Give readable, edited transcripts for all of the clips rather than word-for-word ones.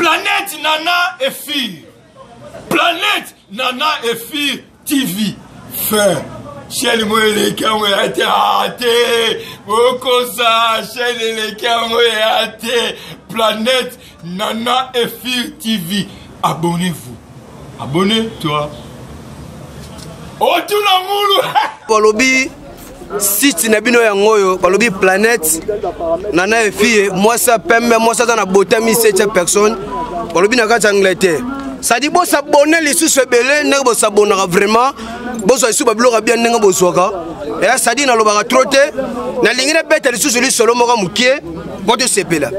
Planète Nana et Fille. Planète Nana et Fille TV. Fin. Chaîne moi les caméras raté. Okosa, chaîne les caméras raté. Planète Nana et Fille TV. Abonnez-vous. Abonnez-toi. Oh, tout l'amour. Polobi, site Nabino Yangoyo, Polobi Planète, Nana et Fille, moi ça permet, moi ça dans la beauté, 1700 personnes. Polobi n'a qu'à Angleterre. Ça dit, bon, s'abonner, les sous-belés, n'est pas s'abonner vraiment. Bon, ça dit, bien, n'est pas soka. Et ça dit, n'a pas trotter. N'a l'ingénieur bête, les sous-belés, solo, mora mouké, bon, de ces là.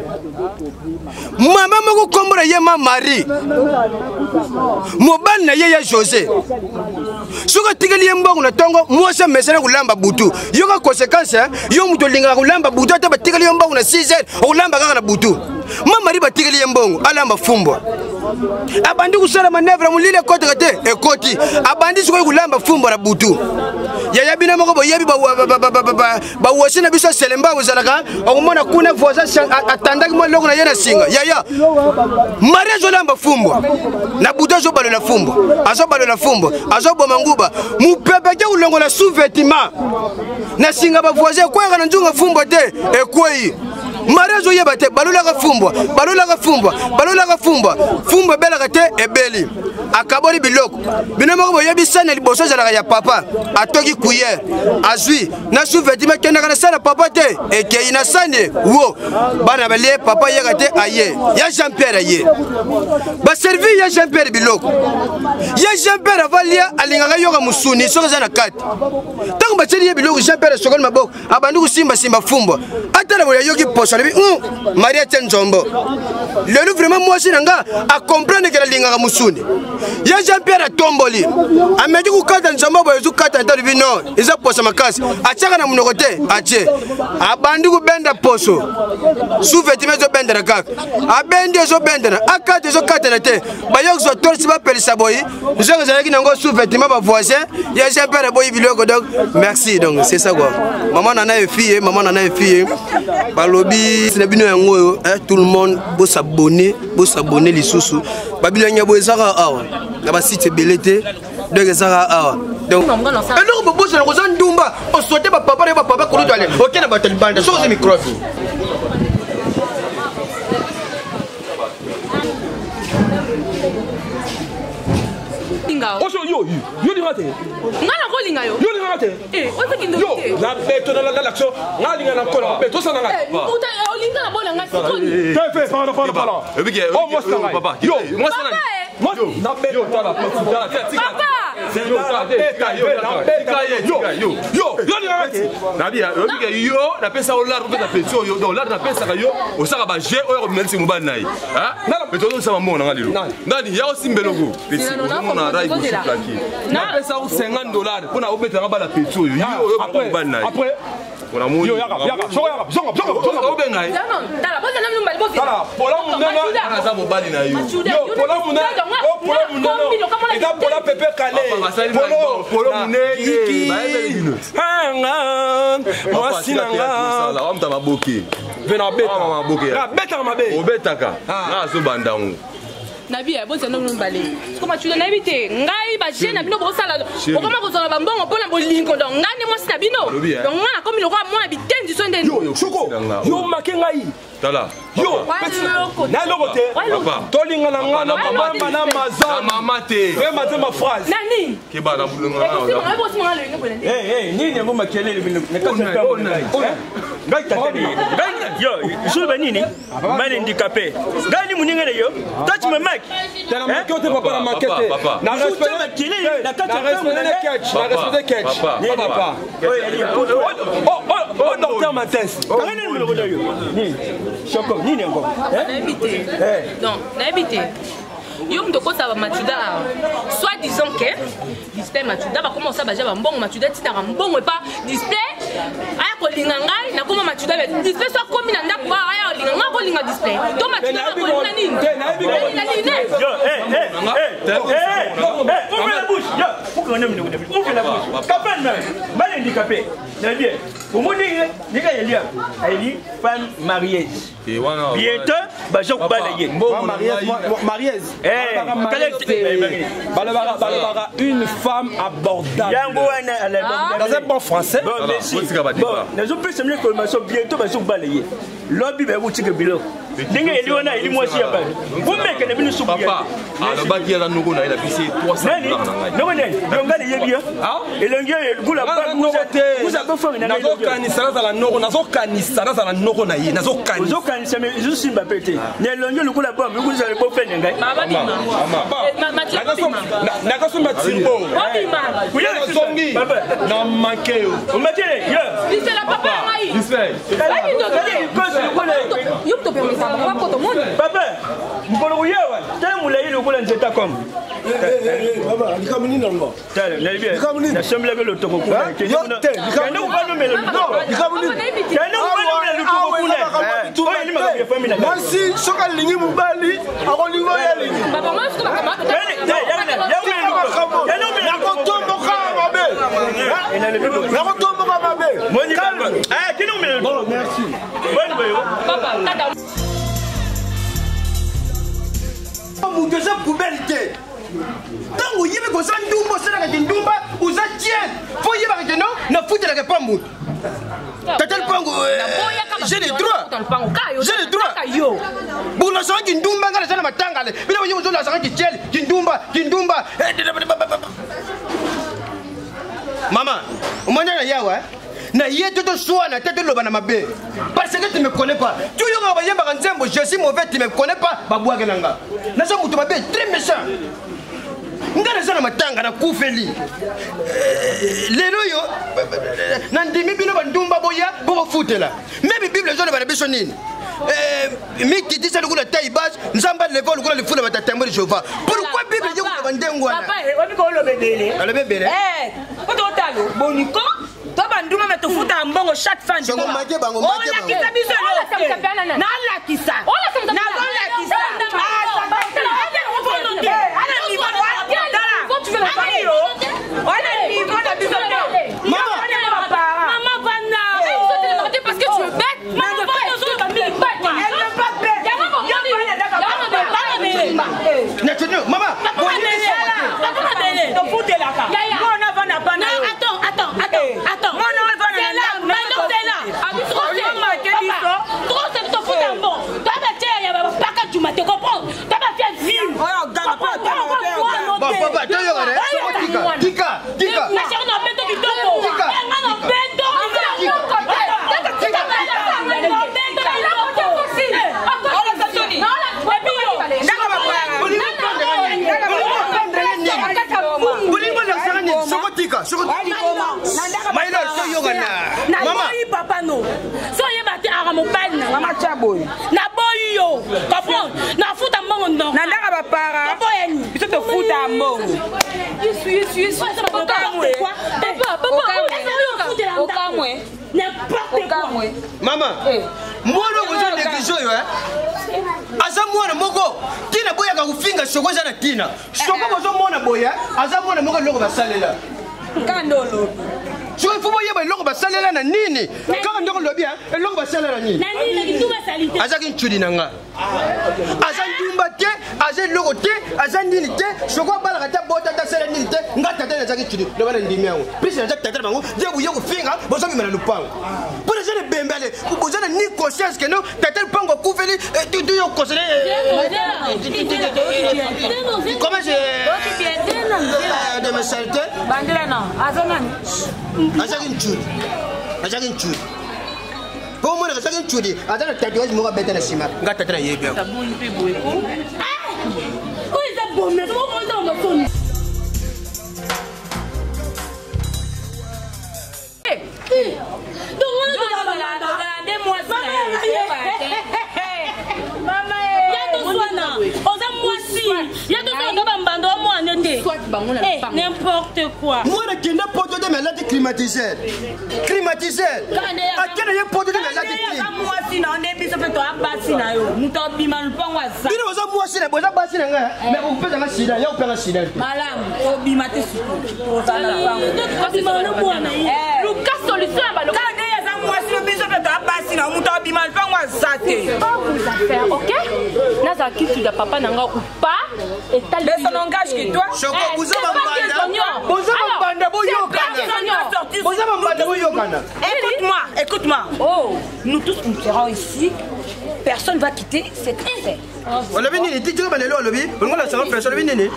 Maman moko kombora ye ma mari mobali na ye ya José soka tigeli ye mbongo na tongo mwasa mesana kulamba butu yoka conséquence yo muto linga kulamba butu ata batigeli ye mbongo na 6h kulamba kaka na butu mama mari batigeli ye mbongo alamba fumbo abandi kusala manevre mulile kote kate ekoti abandi soka kulamba fumbo na butu yaya bina moko boyebi ba wasina biso selemba bozalaka okumona kuna voisin atandaki mo loko na ye na singa yaya mariage olamba fumbo na buto zo balo na fumbo azo balo na fumbo azo boma nguba mupepeke ulongo na sous-vêtement na singa ba voisin kweka na njunga fumbo te ekweyi mariage oyeba te balolaka fumbo fumbo belaka te ebeli akaboli biloko bino moko boyebi sana liboso zalaka ya papa atoki cuillère azwi na sous-vêtement kendaka na sala papa te ekei na sane wo bana balie papa yeka te aye ya Jean-Pierre aye ba servi ya Jean-Pierre biloko ya Jean-Pierre avalia alingaka yoka musuni soka za na kati tango bateli ye biloko Jean-Pierre sokoli maboko abandu kusimba fumbo atala boya yoki poso lebi Maria Tenzombo le vraiment moi sinanga a comprendre que la lingaka musuni ya Jean-Pierre tomboli amedi kukata nzombo boya zukata ntali non iza poso makasi achaka na munoko te ache abandu kubenda poso sous-vêtement zo benda na kaka abendi zo benda na akate zo kata na te bayok zo torsi ba pelisa boyi zo zalaki nango sous-vêtement ba voisin ya Jean-Pierre boyi biloko donc merci donc c'est ça quoi maman nana et fille balobi sinabino yango tout le monde bo s'abonner les sous babilanya bo ezaka awa na ba site belete donc ezaka awa donc alors bo bosa ko ndumba o sote ba papa ko do ale OK na ba talibanda so ze micro Oso yo lingate. Ngana ko linga yo. Yo lingate. O te kindo te. La beto na la l'action. Ngana linga na ko la beto sana nga. Uta o linga na bona nga sikoni. Fais pardon. Oh moi ça papa. Yo, moi ça. Moi na beto na papa. C'est yo lingate. Na bia yo na pesa o lar ko na peso yo do lar na pesa ka yo o saka ba je o merci mobile nai. Hein? Na beto zo sama mona nga lelo. Nani ya o simbeloko. On a raïbo sur plaqué. Na pesa o $50 pour na obeta ngaba la petrol. Yo après on a mon yo yaka zonga benga yi tala boza na numba boza tala pola munena na za mobali na yo pola munena ida pola pepe kale polo munene ba ebele bino hanga mwasi nanga la wamta maboke vena beta mabe obetaka na zo bandangu Nabi a boza non balé. Comment tu l'as invité? Ngai ba jeune abino bo sala. O kama ko sala bambongo pona bolingo donc ngani mo stabino. Donc nga comme le roi mo habiten du son de yo choko. Yo makengai. Tala. Yo. Na lokote. Papa. Tolinga na ngana mama na maza mama te. Vraiment te ma phrase. Nani? Ke ba na bulunga na. Nini ngo makele ne ka se ngai tateli. Yo, je vais nini? Mal handicapé. Ngai muninga yo. Touch my mic. Tala makote papa na makete. Na respect na catch. Papa. Oh docteur Mates. Kana ni mo yo. Ni. Choko nini ngo? N'habité. Non, n'habité. Yo mdoko sa matuda soit disons que display matuda ba comment ça ba ja ba mbongo matuda titaka mbongo pas display aya ko linga ngai na koma matuda display soit komi na ndako aya linga ngai ko linga display to matuda ko linga nini yo Ouvre la bouche. Ouvre la bouche. Capable même. Mal handicapé. Très bien. Pour moi, il y a une femme mariée. Bientôt, je vais balayer. Une femme abordable. Dans un bon français. Nous plus mieux que bientôt, je vais balayer. Lobby, vous êtes bilo. Vous papa, le bac il a nous il a pissé 300 $. Non, vous avez papa, vous connaissez vous l'avez le coup d'un comme. Vous deux poubelle. Tant vous y avez besoin de nous, c'est la Ndumba, vous êtes tiens. Faut y avoir non, n'a foutu la pamou. J'ai les droits. J'ai les droits. Pour la soirée qui Ndumba, ça n'a pas tangale. Mais là, vous avez la soirée qui tient, qui Ndumba. Maman, on m'a dit à Yawa. Na yeto to soa na tête loba na mabe parce que tu me connais pas tu yo nga bayamba kanzembo je suis mauvais tu me connais pas babwa kenanga na so mutu mabe très méchant ngana sana matanga na kufeli lelo yo na ndimi bino bandumba boya bo futela même bible zo na bana biso nini miki disa lukula taille basse nzamba level lukula le fula batatambo de Jehova pourquoi bible yo ko bandengo na papa obi ko lo bebele alobebele ko to talo boniko to banduma me to futa mbongo chaque fan so ngomake bango make bango na kisabiso na la kisa na la kisa papa no so yeba te ara mobile na mama chaboy na boy yo comprendre na futa mbongo ndo na ndaka ba para boyeni biso to futa mbongo yesu papa okamwe n'importe quoi mama mwana kuzo neglijo yo aza mwana moko tina boya ka kufinga soko za na tina soko bozo mwana boya aza mwana moko loko basalela kandolo so il faut boya ba loko basalela na nini kaka ndoko lobi loko basalela nini na nini kitu basalite aza kinchudi nanga aza ndumba te aza loko te aza nini te soko bala kata bota ta sala nini te ngata ta aza kinchudi lo bana ndimi yango puis aza tata bango je buye kufinga bozo mimela lupango pour les jeunes bembele bozo na ni conscience que non tata lupango kufeli tu yo conseiller comment je de me salter bandela non azonani aza kinchudi pour moi aza kinchudi aza na tatouage moko beta na sima ngata tata yebi yango tabuni pe boyeko ko eza bonne ko mo ndo mo toni donc on doit bala des mois mama ya to swana oza mwasi ya to swana bambando mwana nde n'importe quoi. Moi, je n'ai pas de maladie climatisée. Climatisée. À quel est le pot de maladie climatisée? Moi, si on est bis, on peut pas passer là. Nous t'en bimons pas moi ça. Il nous a moi si la bonne passer là. Mais on peut dans accident, il y a aucun accident. Madame, au bimaté sur. Lucas solution à ballon. Moi, si le bis, on peut pas passer là. Nous t'en bimons pas moi ça. Pas vous affaire, ok? Naza qui tu de papa nanga ou pas? Et t'as le son langage que toi. Choco, vous avez un banda. Écoute-moi. Oh, nous tous nous serons ici. Personne ne va quitter cette affaire.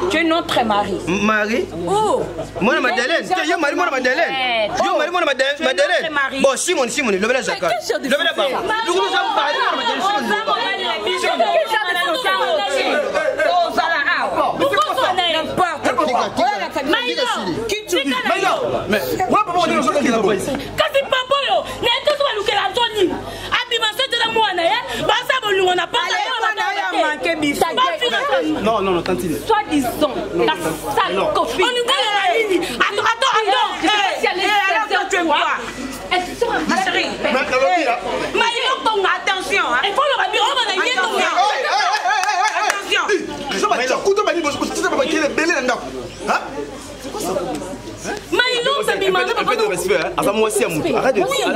Tu es notre mari. Marie? Oh! Moi, Madeleine. Yo, Marie, moi, Madeleine. Yo, Marie, moi, Madeleine. Bon, Simon, le verre Zaka. Le verre là-bas. Nous allons parler de non, tantine. Soi-disant, la sale copine. On nous donne la ligne. Attends. Ma chérie. Attention. Il faut le rappeler.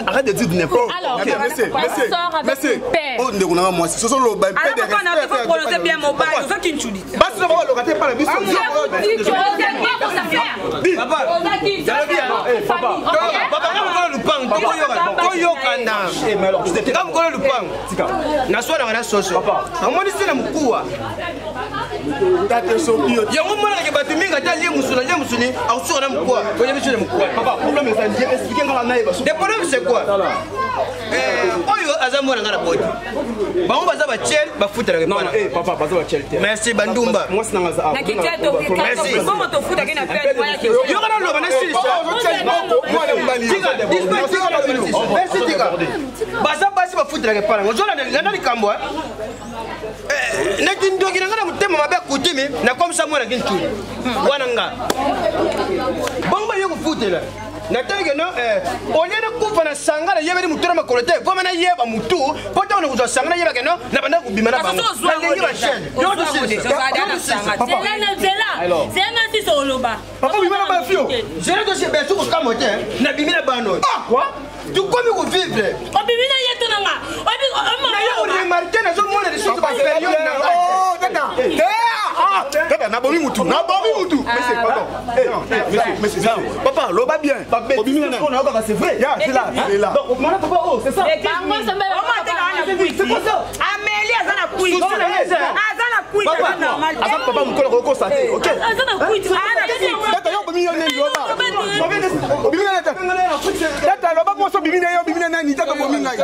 Arrête de dire n'importe quoi. Monsieur. Oh, ce sont les bains. Il faut prononcer bien mon bail. Vous êtes une chouli. Basta pas le rater par la mission. Papa, c'est quoi? Merci Bandumba. Merci. Nataka no olera kufa na sangala yebeli mutura makolote voma na yeba mutu pota ona kuzwa sangala yeba no na banda kubima na bango ndengi ba chaîne yo to c'est papa bima na ba fio zero to c'est beso ko kamote na bima na bando ah quoi tu comme ko vivre o bimina yeto nanga na yo remarquer na zo mona de choses ba période oh tata tata na bomi mutu monsieur papa loba bien c'est vrai c'est là donc papa oh c'est ça c'est quoi ça Amélie azana kui papa mukolo ko ça OK azana kui tata yo bomi yo ne loba tata loba ko so bimina yo bimina nani tata bomi ngai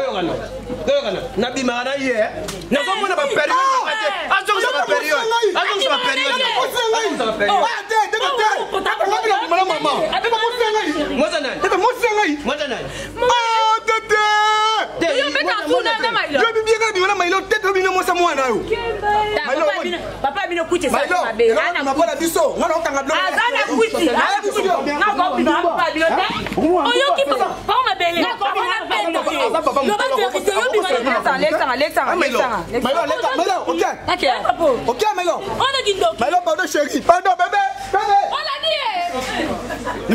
na bima na ye na ko mona ba période azong sa période papa bino kuti sa mabe ana mabola biso ngana okanga blo azana kuti na ko bino papa bino te oyo ki papa pa mabele na ko bino bele no ba kuti yo bino letanga OK Melo on a dit donc Melo pardon chérie pardon bébé on a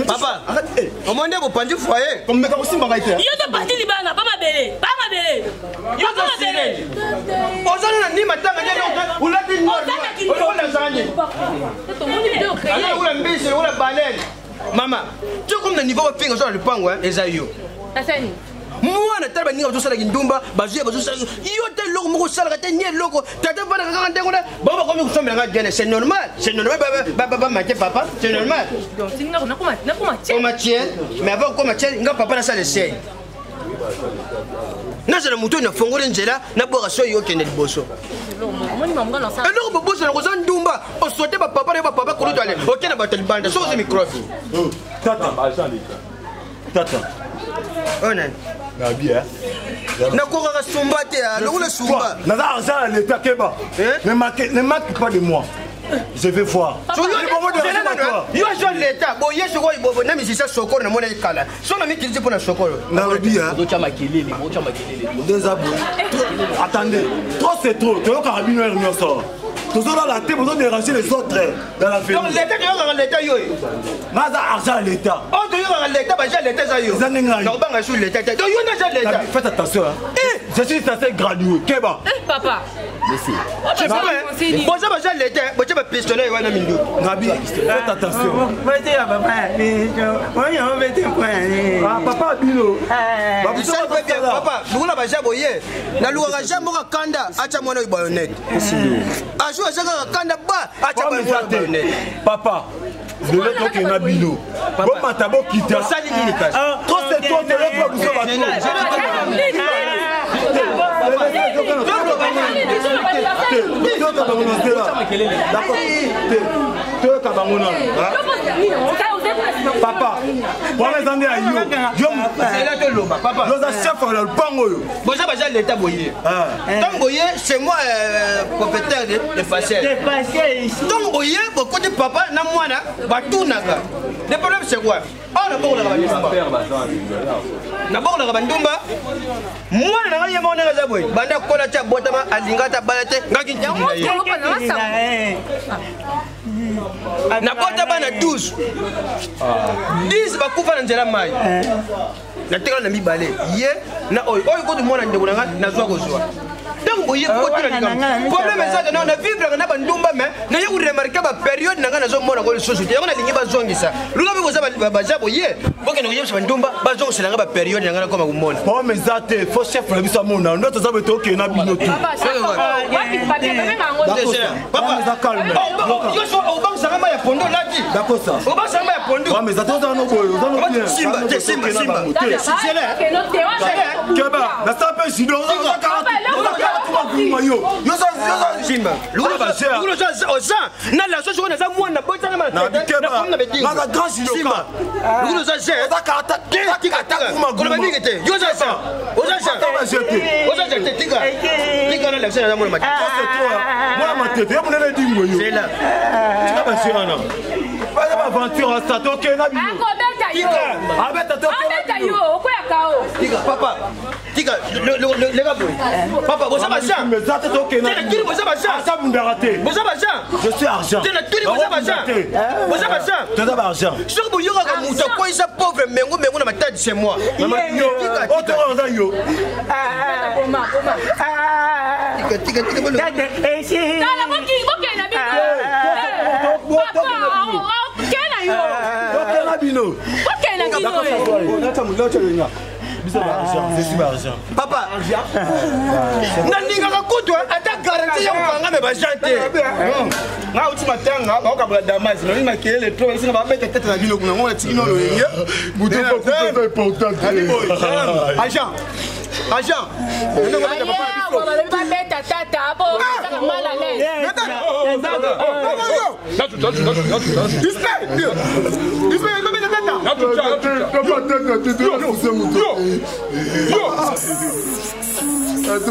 dit papa au moins vous pendez foyer comme meka aussi mbanga ite yo to parti libanga pa mabele yo to mabele ozana na ni matanga ndio ulati ni ona zanye to moni video créé ala ula mbisi ula balen mama tu comme na niveau pinga zo le pango eza yo asani mwana taba ninga bazosala kindumba bazuye bazosala yo te loko moko sala te nie loko tata bana kaka ndengo na baba komi kusomela nga gene c'est normal baba mate papa c'est normal donc singa na kuma on matien mais avant ko matien nga papa na sala sey nazala mutu na fongole nzela na boka so yo kende liboso eloko boboso na koza ndumba osote bapapa na bapapa koluto ale okena bato libanda so oze microphone tata onan na bien na kokaka sumba te lokula sumba naza argent à l'état keba ne marque pas de moi Je vais voir. Yo je l'état. Bon, hier je vois na musicien Sokolo na mona ikala. So na mi kiliti pour na Sokolo. Na lobi hein. Attendez, trop c'est trop. Tu vois carabino est mieux sort. Tous dans la tête, vous déranger les autres dans la famille. Donc l'état de l'état yo. Maza argent l'état. Oh de yo l'état ba j'ai l'état ça yo. Non ba sur l'état. Donc yo na j'ai l'état. Faites attention hein. Je suis censé graduer. Keba. Papa. Merci. Je sais pas. Bon ça ba j'ai l'état. Bon tu vas pistolet yo na mindu. Nabi, faites attention. Mettez à papa. On mettez quoi. Ah papa Bilo. Papa, vous la ba j'ai boyer. Na luka jambo ka kanda acha mwana bayonete. Papa, je vais toquer Nabino. Bon, matabo quitte. Trop c'est toi, tu es pas Papa, pour les années à Yo, c'est moi propriétaire de Passer. Donc, voyez, beaucoup de papa, n'a moi, tout n'a pas. Le problème, c'est quoi? On a beau la D'abord, la Rabandumba, moi, n'a rien mon Nazaboué. Banda Kolacha, Botama, Alingata, Balate, Nagin. Na bota bana 12 10 bakufa na nzela mai na teka na mibale ye na oyo ko to mona ndeko na zwa ko zwa donc boye ko tira ngam problème ça que na vivre na bandumba mais na ye ko remarquer ba période na nga na zo mona ko société na lingi ba zongisa luka bi ko za ba jabo ye boke na ko yebisa bandumba ba zo ko ba période na nga na koma ko mona pour mes até faut chef la biso mona ndo to za beto ke na bino tu papa yo so o bang sanga ya pondo laki d'accord ça o bang sanga ya pondo mais attends non boyo non simba Keba, na sape sido Papa, Tika, le gars, papa, vous avez ça. Je suis argent. Vous avez ça. Tu as argent. Sur vous, il y aura un mouton, quoi, il s'est pauvre, mais on a ma tête chez moi. Papa, nalinga kakutu ata garantie ya kupanga me bajante. Na ultima tanga ba ka damas, na nima kelele trop, sina ba beta tete na bino kuna ngona tikino lo yenye. Mutu ko ko important. Agent. Agent.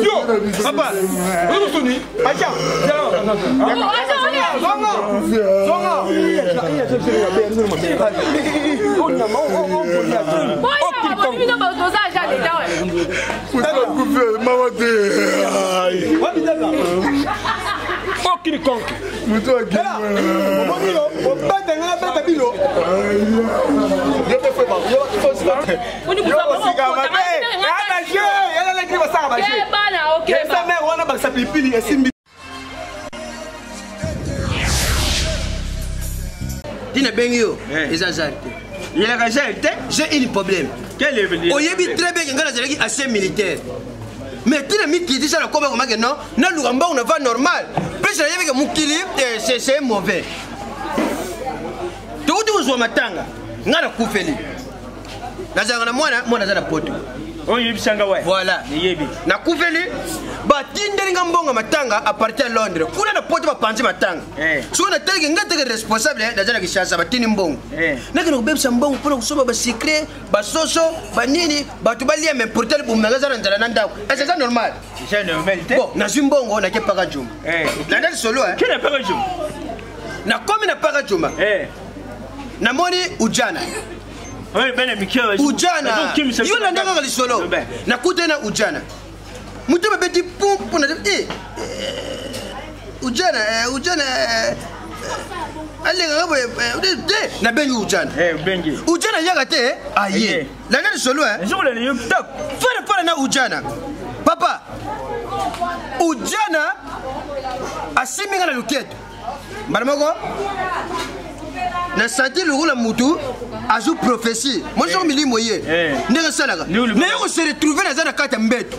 Yo, papa, vous Sony, Aja, Dina Bengio, les agents. Il y a un j'ai un problème. Quel est le problème? On y est très bien qu'il y a assez militaire. Mais tu n'as mis qui dit ça comme non, non, nous on va normal. Plus il y a un mukili, c'est mauvais. Tu vois où matanga, n'a la koufeli. La zangana moi na poto. Voilà. Na koufeli, ba tinderinga mbonga matanga à partir de Londres. Kuna na poto ba panzi matanga. So na tele ngate responsable da zana kishasa ba tini mbongo. Na kana kubebisa mbongo pona kusoba ba secret, ba soso, ba nini, ba tubalia même pour tel bumanga zana ndala nanda. Est-ce ça normal? C'est normal. Bon, na zimbongo na ke paka jum. La ndali solo Quel est paka jum? na komi na paka juma namoni ujana ujana yo na ndanga lisolo nakuta na ujana mutu babeti pumpu na ujana alenga ngabo na bengi ujana ujana yaga te aye la ngani solo fere na ujana papa ujana asiminga na luketo maramoko na santi lugula mutu azu prophétie moi je milimo ye ndenge salaka na yo se retrouver na zana kata mbeto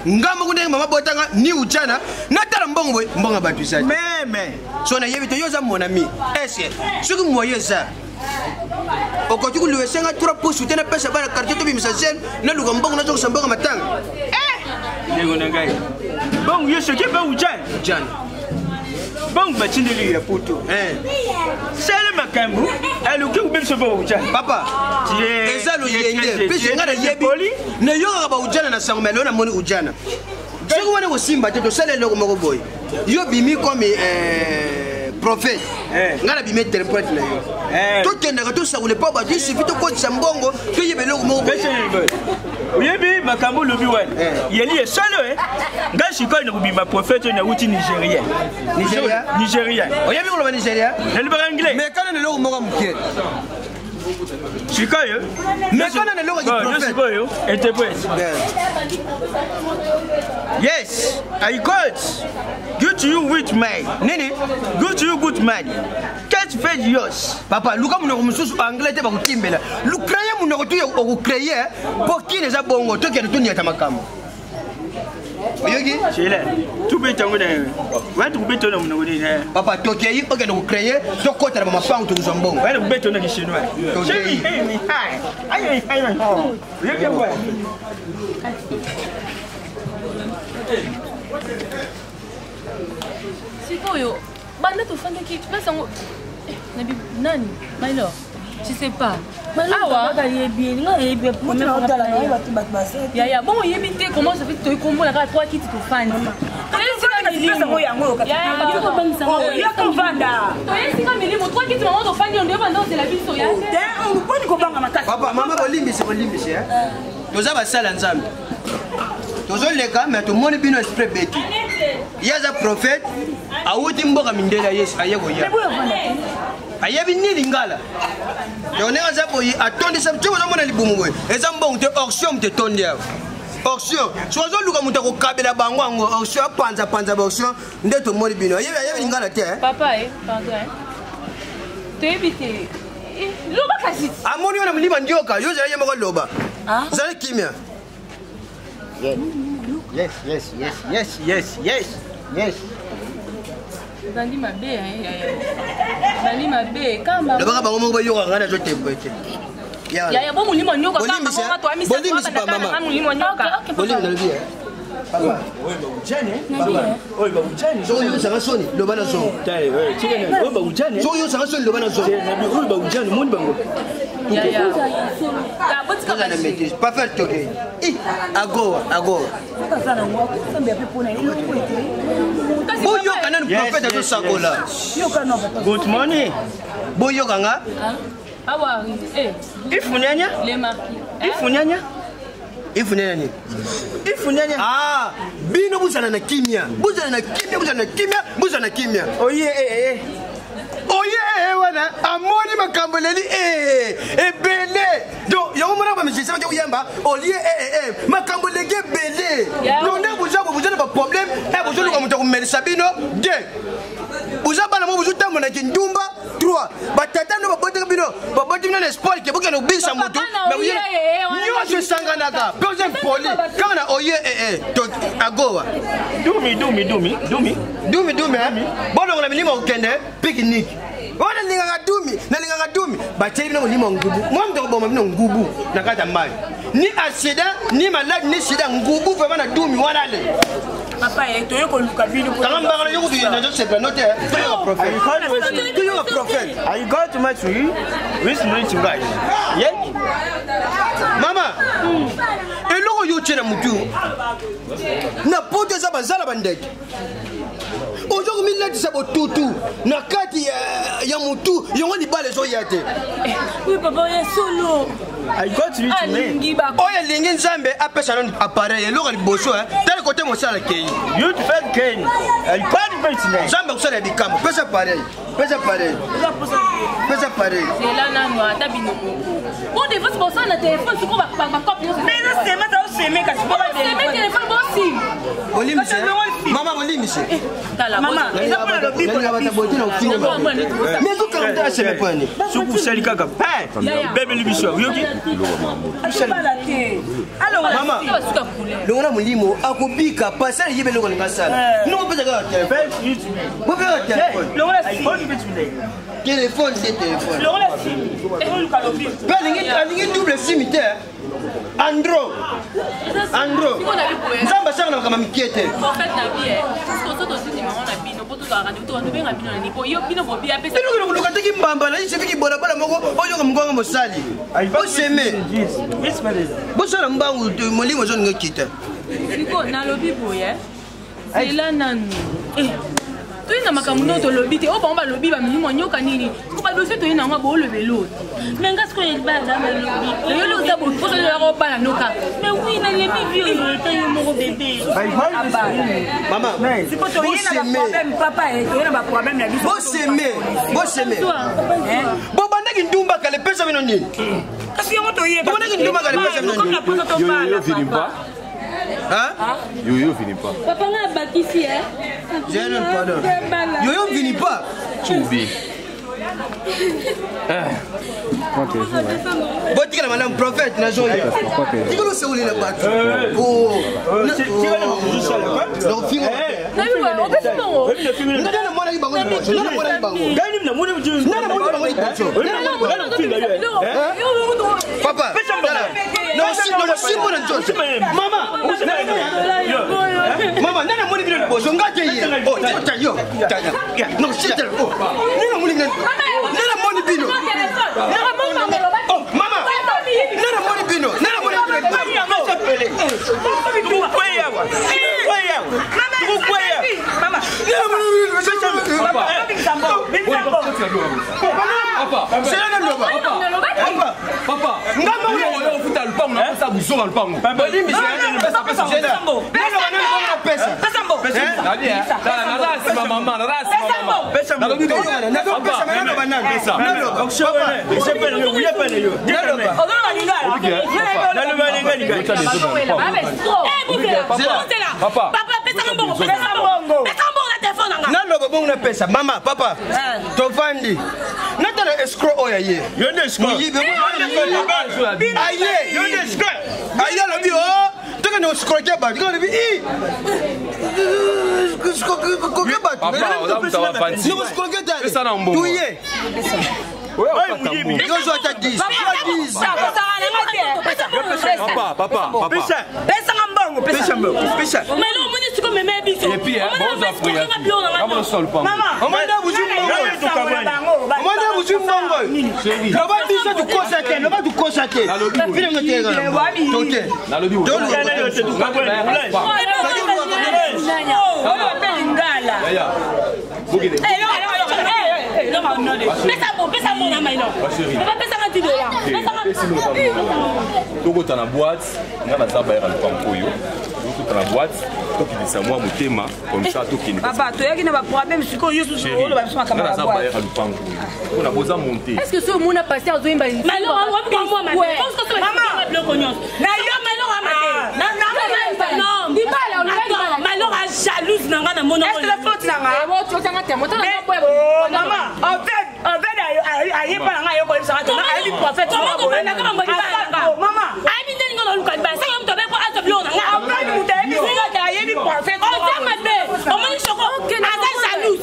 ngamba kunde mama botanga ni ujana natala mbongo mbonga batu sa meme so na yebite yo za mon ami est-ce que moyen ça okoti ku luwe senga trop pour soutenir pesa bana quartier to bi misajen na luga mbongo na zo sambonga matanga ndego ngai bongo yo soki ba ujana bongo batindeli ya poto sele makambu aluki kubimso ba ujana papa ezalo yenge pisi ngara yebi na yo ba ujana na sangmelo na moni ujana siko wana ko simba te to sele loko moko boy yo bimi comme prophète ngara bimi interprète na yo to kenda ka to sakule pa ba disi fito ko tsambongo to yebelo ko moko yebi makambu lobi wana yeli esalo nga shiko na kubima prophète na uti Nigeria oyebi ko lo Nigeria na libara anglais mais kana ne loko moko mukye Chikayo, mais quand on est là, Chikayo, yes, I got good to you with my nene, good to you good man. Catch fed yours. Papa, Luka mon mususu anglais te ba kutimbela. L'Ukraine mon rotu o créer pour qui les abongo to ke to nyata makamo. Oyogi? Chile. Tu peux tango na. Wa tu peux tona mon ngoni na. Papa to ke yi o ke no créer to kota na mapa to zambongo. Wa tu peux tona ki chinois. Chile. Ai. Oyogi kwa. Sikoyo, bana to fanda ki tu penses nani? Malo. Je sais pas. Awa yebi nga yebi pour me ya bon yebi te comment ça fait to kombo na ka 3 kits to fan papa mama bolimbisi toza basala nzambe tozoleka mais tomoni bino esprit beti yaza prophète awuti mboka mindela yesu ayekoya ayebi nini ngala yoneka za boyi atondisa mtiko zomona libumu we eza mbongo te auction te tondia auction sozo luka muta ko kabela bango ango auction panza auction nde to moni bino ayebi ngala te papa pardon te ebite loba kasi amoni ona mlima ndioka yoza yema ko loba zali kimia yes Bandi mabe Bandi mabe kama Leba bango moko yoka ngana zo tembo ete ya bo mulimo nyoka kama mama to amisa kama mulimo nyoka bolimi dalbi papa oy ba ujane zo yo sanga soni loba na zo tai chike ne ba ujane zo yo sanga soni loba na zo oy ba ujane moni bango ya botika na maîtrise pas faire toquer ago boyo kana ni prophète de sakola good morning boyo kanga awa ifunyanya les marquis ifunyanya bino buzana na kimia oye wana amoni makambo leli ebele do yango mona ba misisa ko yamba olie makambo lege bele nonde buzana ba problème buzulu ko muto ko melisa bino 2 buzaba na mo buzuta mona kindumba 3 batata no babota bino na sport ke bokeno bisa mutu mais yo je sanganaka deuxième poli kana oye to agowa dumi bono ngala milima ukende picnic wana ninga dumi bateli bino mulima ngubu moi mto bomba bino ngubu nakata mai ni accident ni malade ni sida ngubu vraiment na dumi wana le papa to ko luka bino ko tanga mbanga yo kudu na se planote to yo prophète I got to match you with me to guys mama eloko yo tshena mutu na poto za bazala bandeke ojo kumila kati sa botutu na kati ya mutu yongo libala ezoya te. Oui papa ya solo. I continue to win. Oya lingi nzambe apesa non appareil eloko liboso tel côté mosala kei. You defend Ken. I can't face today. Nzambe kusala bikambo pesa pareil. Pesa pareil. Pesa pareil. C'est là nanu ata binoko. On devait se passer na téléphone sur ba copie. Mais non c'est ma ta s'aimer ka c'est pas le téléphone aussi. Olim c'est. Maman olim c'est. Maman, il a pas le bip pour la mais tout quand tu as pas ni. Suku sali kaka. Hey, bébé libisho. Yoki. Alors maman. Longona mulimo akubika pasala yebe loko ngasala. Non peut pas téléphone. Vous pouvez téléphone. Téléphone c'est téléphone. Alingi double SIM te. Andro. Nzamba sana kama mikiete. En fait na vie parce que tout aussi maman na bino pour tout garder tout on benga bino na nipo yo bino bobi apesa. Loko lokataki mbamba na isifiki bola bola moko oyo kamgonga mosali. Oseme. Bosala mbangu molimo zo ngekita. Siko na lobi boye. C'est là nanu. Tu na makamuno to lobi te o ba lobi ba minimo nyoka nini ko ba dossier to ina ngwa bo le velo mais ngas ko yeba za ba lobi le lo za bo fo le ro ba na noka mais oui na le bibi yo te yo mo bébé maman c'est pas to ina ba problème papa et to ina ba problème na biso bo seme bo bandaki ndumba kale pesa bino nini kasi yo to yeba bandaki ndumba kale pesa bino nini yo finis pas. Hein? Yo finit pas. Papa n'a pas ici hein. Je ne pardon. Yo finit pas. Choubi. Botika la madame prophète na joya. Tikolo se uli na batu. Oh. Donc fingo. Na yo on peut fingo. Ndana mwana ki bango. Ndana mwana ki bango. Gani na mwana mjini. Ndana mwana bango. Papa. Non, simbo na Jose. Mama, nana mwana ki na bozo ngate yi. Oh, tayo. Non, c'est tel. Oh. Nana mwana ki. Nana mwana bino. Oh, mama. Nana mwana bino. Nana mwana Papa, ngamba uyo ufuta lupango na pesa buzo na lupango. Bolimi pesa pesa. Na mama, na pesa mama. pesa mama papa tovandi natala escrow oya ye yonde escrow aye yonde escrow aye lobi oh toka no escrow ba toka lobi i pesa na mbongo tuye papa tokota na boîte nga naza bayera lupango oyo tokota na boîte tokilisa mwa motema comme ça tokende papa toyaki na baproblème sikoyo yesu oloba biso makambo ya boîte bayera lupango oyo mpona boza monte est-ce que so mona passer azoyemba jalouse nanga na mona est-ce la faute nanga tu tanga temo tanga maman en fait aye pa nanga yoko ça va aye prophète maman aye bi ndeni ngolo luka ba ça mto be ko azo bio nanga en fait mu te bi singa aye bi prophète on ça mabe on moni choko asa jalouse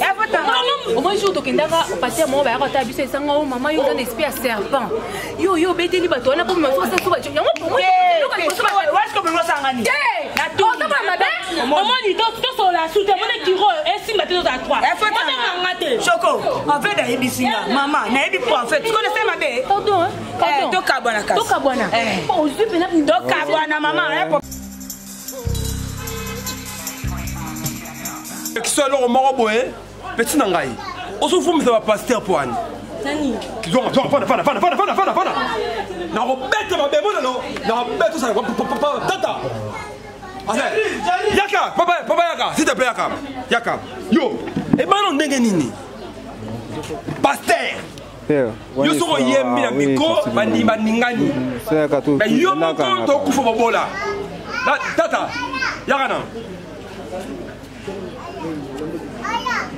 au moins jour tokendaka passer mo ba ya kota biso esanga o mama yo dans esprit à serpent yo beteli bato na ko mo so so yango pour moi est-ce que vous sangani na tout on moni to so la soute mon tiro et si matin à 3 Choco en fait d'ailleurs bisinga maman na ebi prophète tu connais ma bé pardon toka bwana kasi toka bwana oh je peux na toka bwana maman qui soit le moroboé petit nangai. On se fout, mais ça va passer pour Annie. Nani? Fana. Na robeta ma bemo non. Na robeta ça. Tata. Yaka, papa Yaka, s'il te plaît Yaka. Yaka. Yo, et ben non ndenge nini. Pasteur. Yo soko yembi na miko baningani. Mais yo moko to kufa bobola. Tata. Yaka na.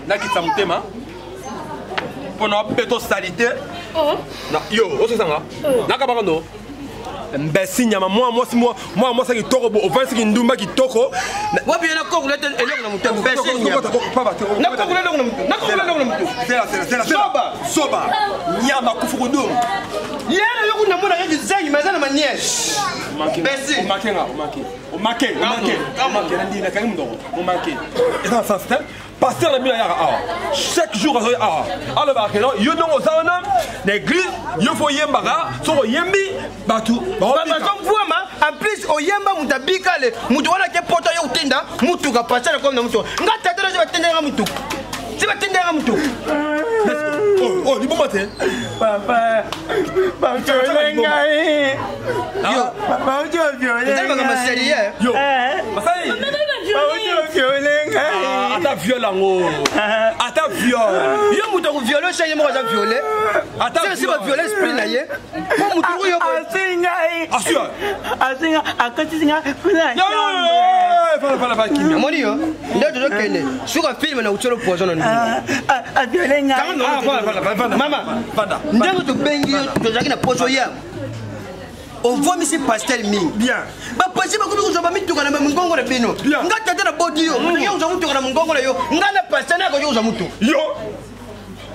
Na kitamutema. Pona beto salité. Yo, osanga. Nakabakando. Mbesi nyama moi ça qui toko bo ofense qui ndumba qui toko. Wa bien na kokula te eloko na mutu mbesi nyama. Na kokula eloko na mutu. C'est soba. Nyama kufukudu. Yena yoku na mona ngi zengi mazana manies. Mbesi. O make. Ndina kangi mndoko. O make. Et ça c'est pasteur la mila yaka chaque jour alors ba keno yo ndongo zaona l'église yo fo yembaka soko yembi batu ba comme vraiment en plus o yemba mutabikale mutu wana ke poto yo utinda mutu ka pasteur comme na mutu ngata tena je batendera mutu si batendera mutu oh ni bomate papa ngai yo papa ndanga maserier yo masai ata violent ata viol yo mutu ko violer chaque mois za violer ata si ba violer esprit na ye mo mutu yo asinga akatinga fala kimia moni yo ndio tokende suka film na ucholo poison na a violer nga mama panda ndio to bengi to zaki na poso ya on voit monsieur pastel mingi bien ba pasi ba kubi kuzoba mituka na mungongo na bino ngata tena body yo yo uza mutu na mungongo na yo ngana pastel na ko yo uza mutu yo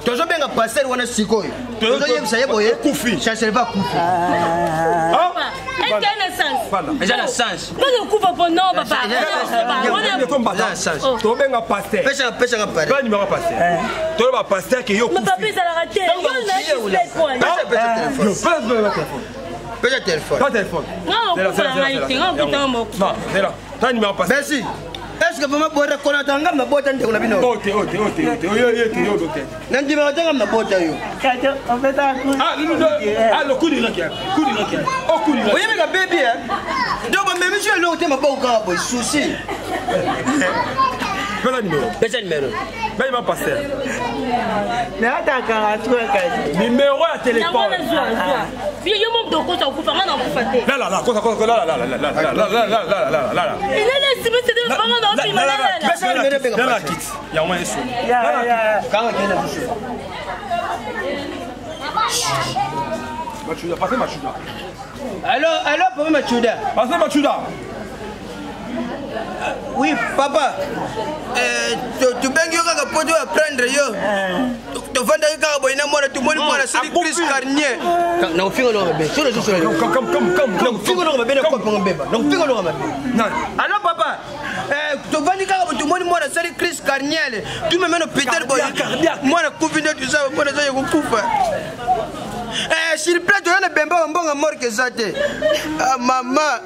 tozo benga pastel wana sikoyo tozo yebisa yeboye kufi chercher pas kufi Est-ce qu'il y a un sens? panda déjà la sens Pas de coup papa non papa. on est comme bata to benga pasteur pesa nga pare pas numéro pasteur to ba pasteur que yo Mais papa ça l'a raté. pesa téléphone pas téléphone Non, c'est la réalité. non c'est là ta numéro pasteur merci est-ce que vraiment boire connaître ngam na bota ndeko na bino ok yo docteur nandi ma ngam na bota yo kato on fait ça le coup du rakia au coup du rakia oye mega baby donc même monsieur le hotel ma ba ka boy souci pesa numéro ben ma pasteur nataka atue kazi numéro ya téléphone Vieux mon doko ça ku fanga na ku faté. Là cosa là. Il est laissé mais c'est de fanga na fi malala. pesa numéro benga Là kit. Ya moins eso. ya kanga kena biso Machuda, passez Machuda. Allô papa Machuda Passez Machuda. oui papa tu bengi yo kaka poto ya prendre yo to vanda yo kaka boy na mwana tu moni mwana c'est Chris Carnier na ufingo lo mabe sura comme ufingo lo mabe na kwa ngobeba na ufingo lo mabe allô papa to vandi kaka tu moni mwana c'est Chris Carnier tu me mets no Peter boy mwana kuvinda tu sawa mwana zaye kukufa s'il plaît tu as bemba mbonga morke zate mama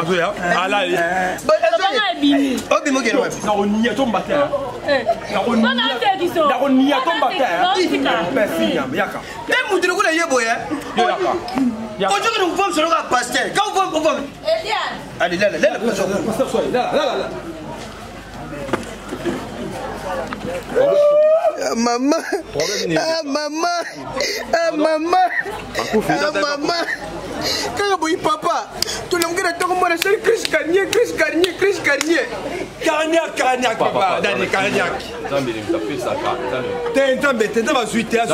Atoya, ala. Obi mo kero wapi? Na onia tomba terre. Na onia tomba terre. Merci yaka. Tem mudiro kula yebo ya. Yo yaka. Ojo que nous vamos sur la pasteur. Quand vous vamos. Allez là. Maman. Quand vous papa, tu l'as dit que moi c'est Chris Carnier. Carnier papa, Dani Carnier. Zambi ni mtape saka. Tenda bazuite yo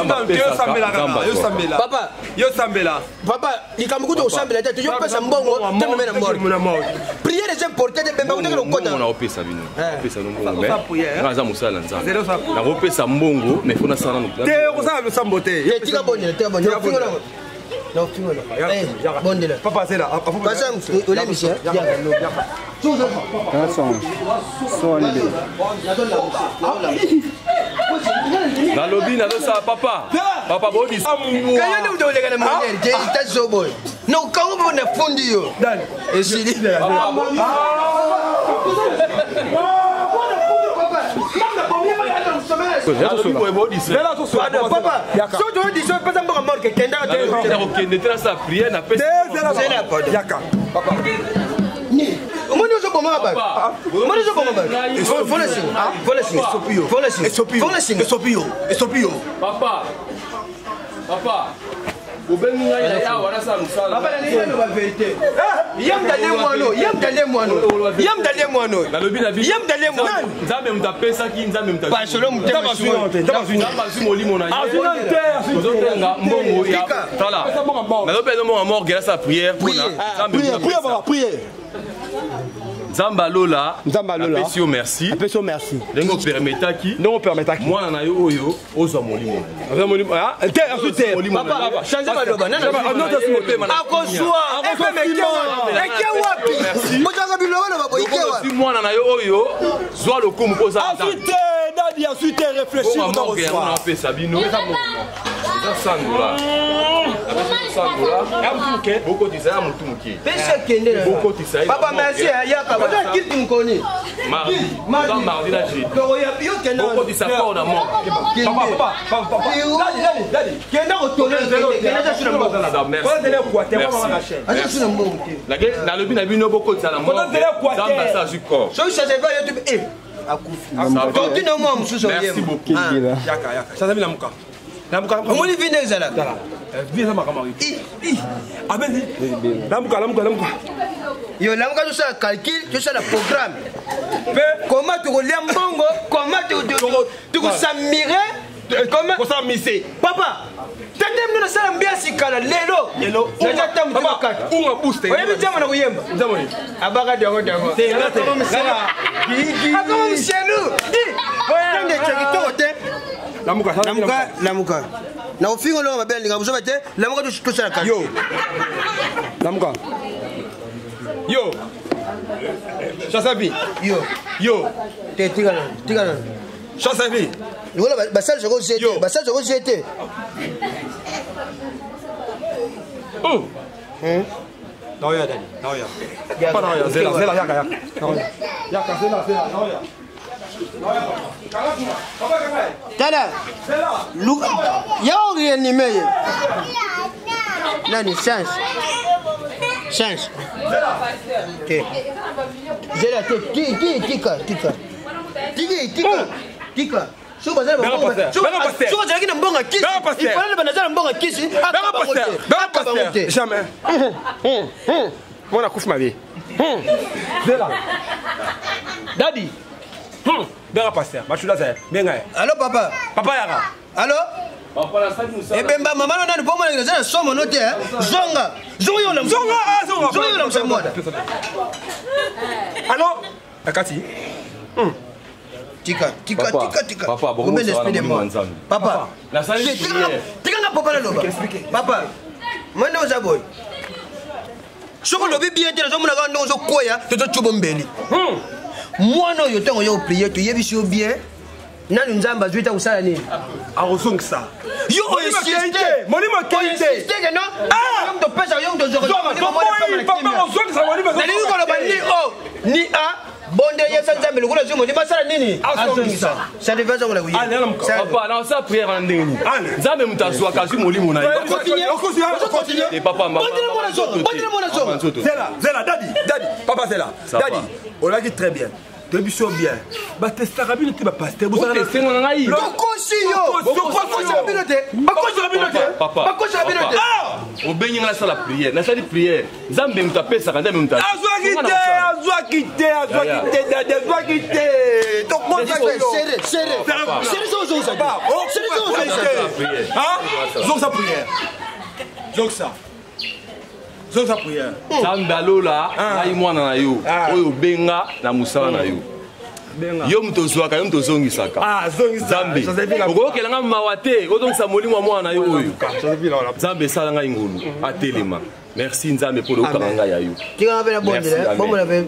sambela. Papa, yo sambela. Papa, likambuko to sambela tete yo pesa mbongo, teme mena mort. Prière est importante bemba ndenge lokota. On a opesa bino. Opesa mbongo mais. Ngaza musala nzambe. Na opesa mbongo mais fona sana no. Te ko sa lo sambote. Tika bonne. Non, tu vois là. Bon de là. Papa c'est là. Passa au lait monsieur. Na lobby na ça papa. Papa bodi. Kaya ndio ndio lekana mwenyewe. Je itazo boy. No kawo bona fundi yo. Dan. Esili. Papa, si tu veux dire ça, pas d'abord mort que Kenda a été là, ça prière, n'a pas Papa. Nzamba Lola, apprécié merci. Apprécié merci. Lengo permetaki. Non permetaki. Moi na yo oyo ozo molimo. Ozo molimo. Ah, ensuite papa, changer ma loba. Non to simote mana. Akozwa. Merci. Motanga biloba na baboyike wa. Si moi na yo oyo, zwa le komo poza. Ensuite Dadi, ensuite réfléchir dans le soir. On a fait Sabino. Ça sangola. Beaucoup de ça, papa, merci. Qui me connaît? Mardi. Mardi, là, j'ai. Beaucoup de ça, on a mort. Papa. Merci beaucoup. Yo lamuka tout ça calcul, tout ça le programme. Comment tu relies mbongo, comment tu s'amirer, comment s'amiser. Papa, t'aimes nous ça bien si kala lelo. Ça t'aime papa. On va booster. Oui, mais j'aime na kuyemba. J'aime. Abaga dongo. C'est là. Comment chez nous? Lamuka. Na ofingo lo mabeli ngabuzo bete, lamuka tout ça calcul. Yo. Lamuka. Yo. Chasabi. Yo. Tigana. Chasabi. Voilà, basal je rejette. Non ya Dani. Pas non ya, zela yaka. Yaka zela. Tada. Luka. Yo réanimé. Nani change. Ok. Zela tika. Suba zela mbonga. Suba zela kina mbonga kisi. Il faut aller banazala mbonga kisi. Jamais. Mon accouche ma vie. Zela. Daddy. Bera pasteur. Machula zela. Benga. Allô papa. Papa yara. Allô? Eh ben maman on a pas mal de somme noté zonga allô akati tika papa bon l'esprit de moi papa la salle tika nga papa loba papa mwana ozaboy soko lobi bien te zo mona ga ndo koya to chubo mbeli mwana yo tango yo prier to yebisi bien nani nzamba zuita usala nini arosongisa yo insiste molimo qualité insiste non ah yo pesa yo ndo zoro papa arosongisa molimo nani ko lo bani oh ni a bonde yesa nzambe lokolo zo molimo sala nini arosongisa ça devait être la papa na ça prière en ndeni nzambe mutazwa kazi molimo na yo continue et papa mama zela daddy papa zela daddy on l'a dit très bien. Débusson bien. Bah tester rabine tu vas passer. Vous allez tester mon aïe. Papa. Ah! On baigne dans la salle de prière. La salle de prière. Zambé me taper ça quand même me taper. Azwa quitter. Donc moi serré. Zosa prière. Zamba Lola, aïe moi na yo. Oyo benga na musala na yo. Yo mtozwaka yo mtozongisaka. Zambe. Okokelanga mawate, odongisa molimo mwa na yo oyo. Zambe sala nga ingulu atelema. Merci Nzambe pour le karanga ya yo. Tika ngapela bonde le, bombo la pe.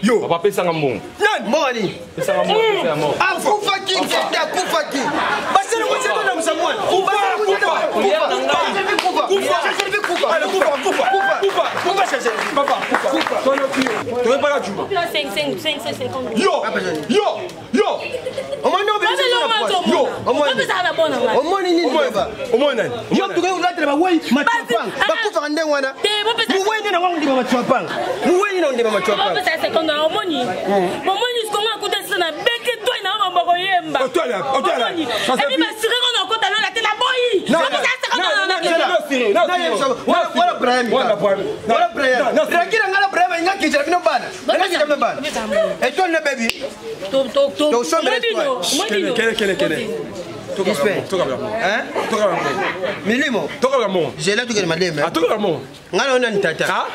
Yo, papa pesa ngambongo. Nani? Moni. Pesa ngambongo, pesa ngambongo. Akufa ki, akufa ki. Basele ko tsheta na musamwana. Kufa. Pourquoi chercher? Papa, pourquoi? Tu n'es pas là, tu vois. 5. Yo! Au moins, non, mais yo! Au moins, yo, tu veux là, tu vas voir, ma chapang. Bah, tu vas rendre wana. Vous voyez, na wangu ndima ma chapang. Vous voyez, na ndima ma chapang. Ça c'est comme dans Omoni. Omoni, ce qu'on a écouté, c'est na bête toi, na ma boyemba. Oh, toi là. Et puis, ma sirène, on a compté là, la télé boy. Non, voilà Brahim. Voilà Brahim. Non, tranquille, on a la Brahim, il y a qui j'aime pas. Et toi le baby. To so Quel Milimo. J'ai là tout que madame. Ah, tout que mon. Ngalo nan tata.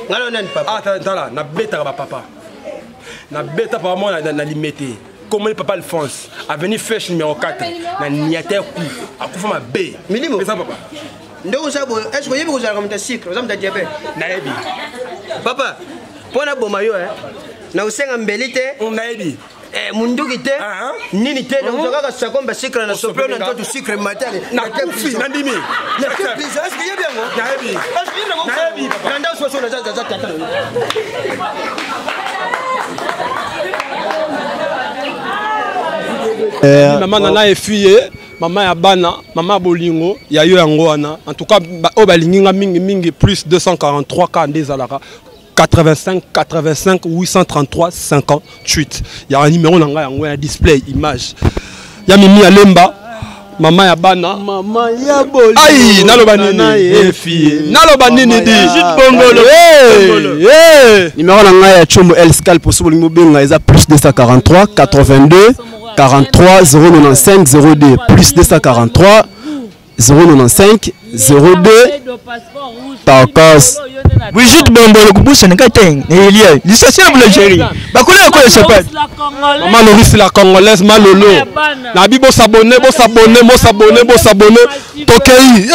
Ngalo nan papa. Ah, tala, na beta ba papa. Na beta pa moi na limité. Comment le papa Alphonse a venu faire numéro 4 na niater coup. A coup ma B. Milimo. C'est ça papa. Ndoko sabo, est-ce que vous avez comme ta cycle, vous avez diabète. Naebi. Papa, pour na bomayo na usenga mbelite, on naebi. Munduki te nini te donc toka sakomba sikra na soplo na ntoto sikre matane na kufi na ndimi na kufi est-ce que yebia ngo naebi est-ce que yebia ngo naebi kanda so na za tata maman nana effiye maman ya bana maman bolingo ya yo yango wana en tout cas o balinginga mingi plus 243 cas ndezalaka 85 833 58. Il y a un numéro dans un display image. Il y a Mimi Alemba, maman ya bana, maman ya boli. Aïe, nalobanini fille. Nalobanini di. Bongolo. Numéro dans un chombo El Scal pour ce bolingo benga ils a plus 243 82 43 095 02 plus 243 095 02 Tarkos. Brigitte Bombolo Kuboussa Nekateng, Elia, dissocié de l'Algérie. Bakula quoi s'appelle? Maman Loris la Congolaise Malolo. Nabi bo s'abonner. Tokei.